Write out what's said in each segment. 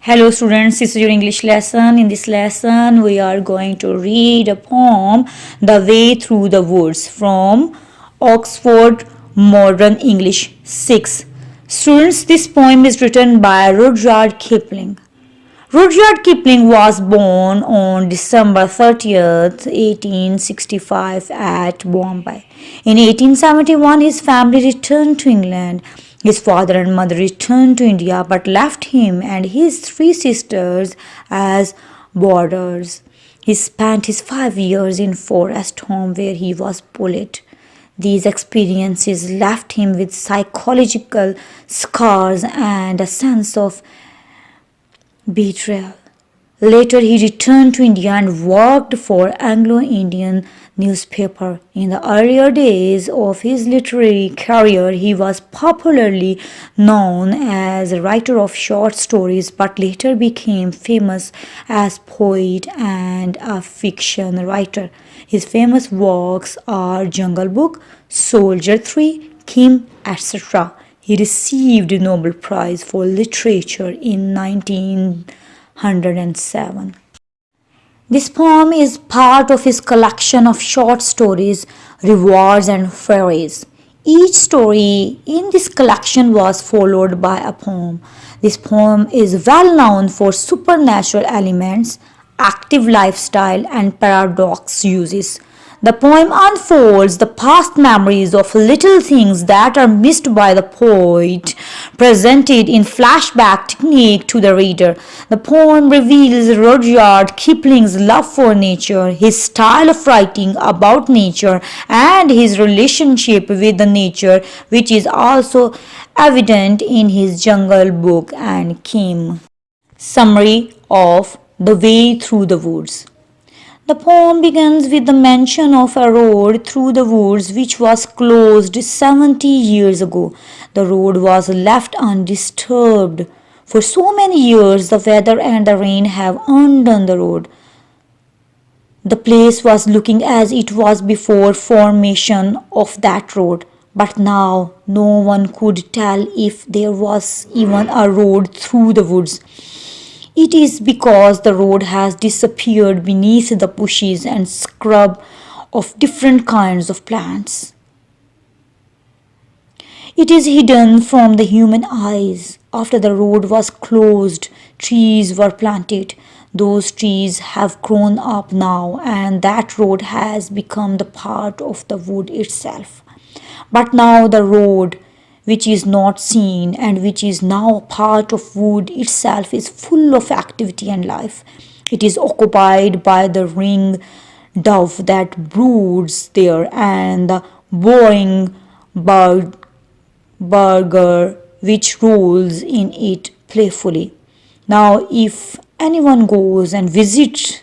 Hello students, this is your English lesson. In this lesson, we are going to read a poem, The Way Through the Woods from Oxford Modern English 6. Students, this poem is written by Rudyard Kipling. Rudyard Kipling was born on December 30th, 1865 at Bombay. In 1871, his family returned to England. His father and mother returned to India but left him and his three sisters as boarders. He spent his 5 years in forest home where he was bullied. These experiences left him with psychological scars and a sense of betrayal. Later, he returned to India and worked for Anglo-Indian newspaper. In the earlier days of his literary career, he was popularly known as a writer of short stories, but later became famous as poet and a fiction writer. His famous works are Jungle Book, Soldier 3, Kim, etc. He received the Nobel Prize for Literature in 1907. This poem is part of his collection of short stories, Rewards and Fairies. Each story in this collection was followed by a poem. This poem is well known for supernatural elements, active lifestyle, and paradox uses. The poem unfolds the past memories of little things that are missed by the poet, presented in flashback technique to the reader. The poem reveals Rudyard Kipling's love for nature, his style of writing about nature, and his relationship with the nature, which is also evident in his Jungle Book and Kim. Summary of The Way Through the Woods. The poem begins with the mention of a road through the woods which was closed 70 years ago. The road was left undisturbed. For so many years, the weather and the rain have undone the road. The place was looking as it was before formation of that road. But now no one could tell if there was even a road through the woods. It is because the road has disappeared beneath the bushes and scrub of different kinds of plants. It is hidden from the human eyes. After the road was closed, trees were planted. Those trees have grown up now, and that road has become the part of the wood itself. But now the road, which is not seen and which is now a part of wood itself, is full of activity and life. It is occupied by the ring dove that broods there and the boring burger which rolls in it playfully. Now, if anyone goes and visits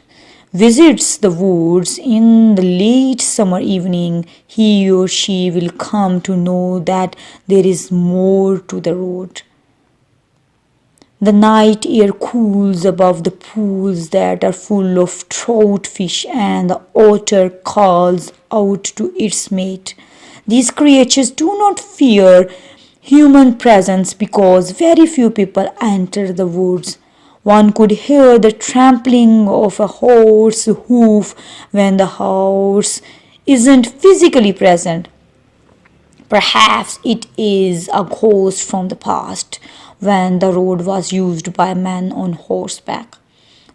the woods in the late summer evening, he or she will come to know that there is more to the road. The night air cools above the pools that are full of trout fish, and the otter calls out to its mate. These creatures do not fear human presence because very few people enter the woods. One could hear the trampling of a horse hoof when the horse isn't physically present. Perhaps it is a ghost from the past when the road was used by men on horseback.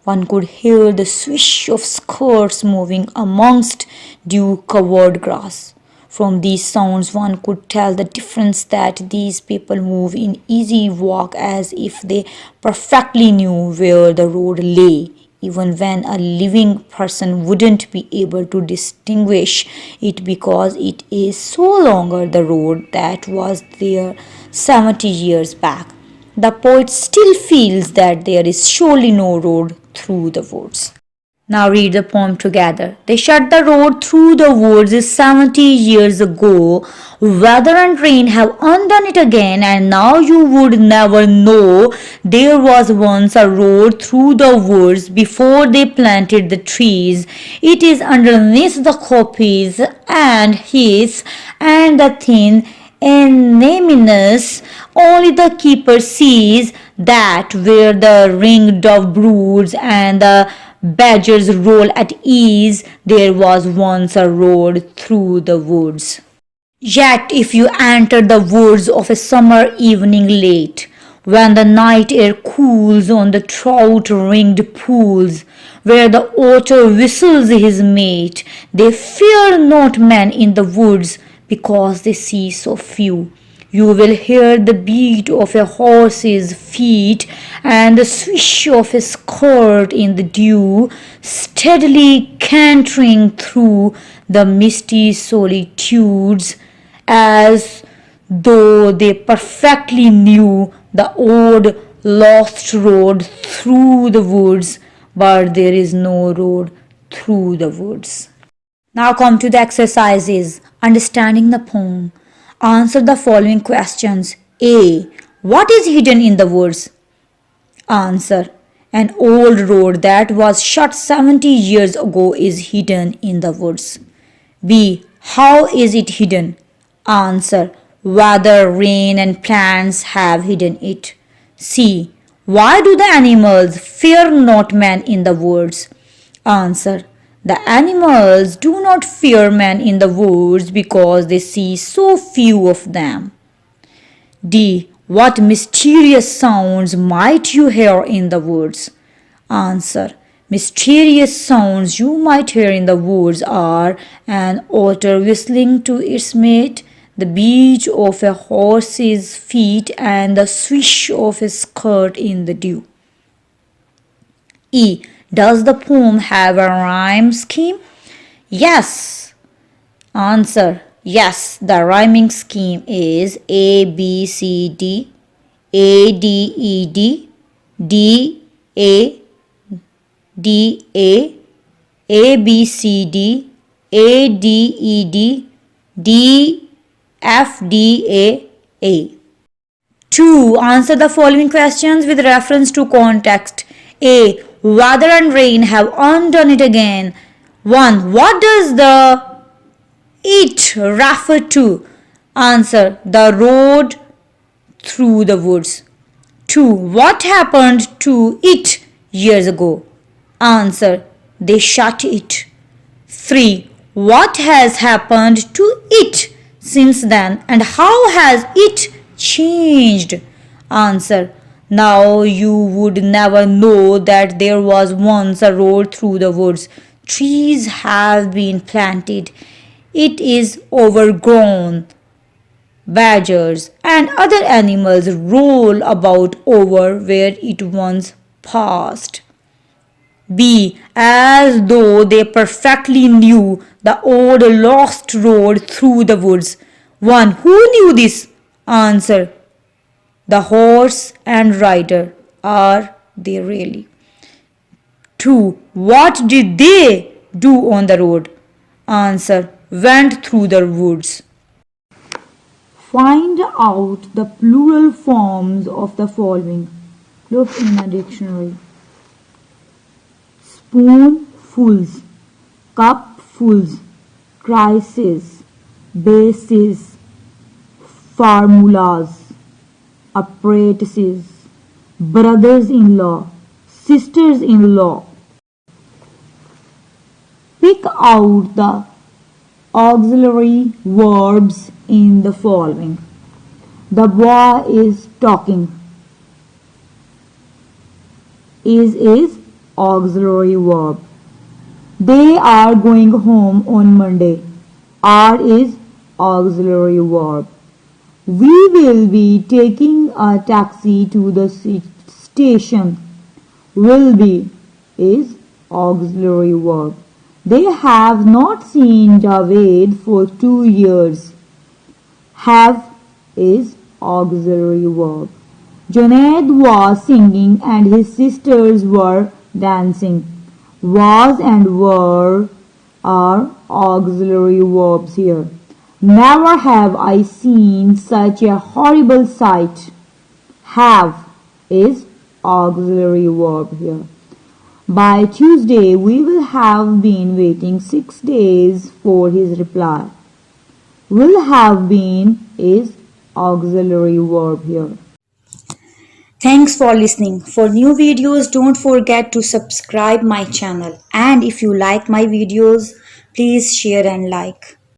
One could hear the swish of skirts moving amongst dew-covered grass. From these sounds, one could tell the difference that these people move in easy walk as if they perfectly knew where the road lay, even when a living person wouldn't be able to distinguish it because it is so longer the road that was there 70 years back. The poet still feels that there is surely no road through the woods. Now read the poem together. They shut the road through the woods 70 years ago. Weather and rain have undone it again, and now you would never know there was once a road through the woods before they planted the trees. It is underneath the coppice and heaths and the thin eneminous, only the keeper sees that where the ring-dove broods and the badgers roll at ease, there was once a road through the woods. Yet if you enter the woods of a summer evening late, when the night air cools on the trout-ringed pools, where the otter whistles his mate, they fear not men in the woods, because they see so few. You will hear the beat of a horse's feet and the swish of a skirt in the dew, steadily cantering through the misty solitudes, as though they perfectly knew the old lost road through the woods, but there is no road through the woods. Now come to the exercises. Understanding the poem. Answer the following questions. A. What is hidden in the woods? Answer. An old road that was shut 70 years ago is hidden in the woods. B. How is it hidden? Answer. Weather, rain and plants have hidden it. C. Why do the animals fear not men in the woods? Answer. The animals do not fear men in the woods because they see so few of them. D. What mysterious sounds might you hear in the woods? Answer. Mysterious sounds you might hear in the woods are an otter whistling to its mate, the beat of a horse's feet, and the swish of a skirt in the dew. E. Does the poem have a rhyme scheme? Yes. Answer. Yes, the rhyming scheme is A, B, C, D, A, D, E, D, D, A, D, A, B, C, D, A, D, E, D, D, F, D, A. 2. Answer the following questions with reference to context. A. Weather and rain have undone it again. 1. What does the it refer to? Answer. The road through the woods. 2. What happened to it years ago? Answer. They shut it. 3. What has happened to it since then, and how has it changed? Answer. Now you would never know that there was once a road through the woods. Trees have been planted. It is overgrown. Badgers and other animals roll about over where it once passed. B. As though they perfectly knew the old lost road through the woods. 1. Who knew this? Answer. The horse and rider. Are they really? 2. What did they do on the road? Answer. Went through the woods. Find out the plural forms of the following. Look in a dictionary. Spoonfuls, cupfuls, crisis, bases, formulas, apprentices, brothers-in-law, sisters-in-law. Pick out the auxiliary verbs in the following. The boy is talking. Is auxiliary verb. They are going home on Monday. Are is auxiliary verb. We will be taking a taxi to the station. Will be is auxiliary verb. They have not seen Javed for 2 years. Have is auxiliary verb. Junaid was singing and his sisters were dancing. Was and were are auxiliary verbs here. Never have I seen such a horrible sight. Have is auxiliary verb here. By Tuesday we will have been waiting 6 days for his reply. Will have been is auxiliary verb here. Thanks for listening. For new videos, don't forget to subscribe my channel. And if you like my videos, please share and like.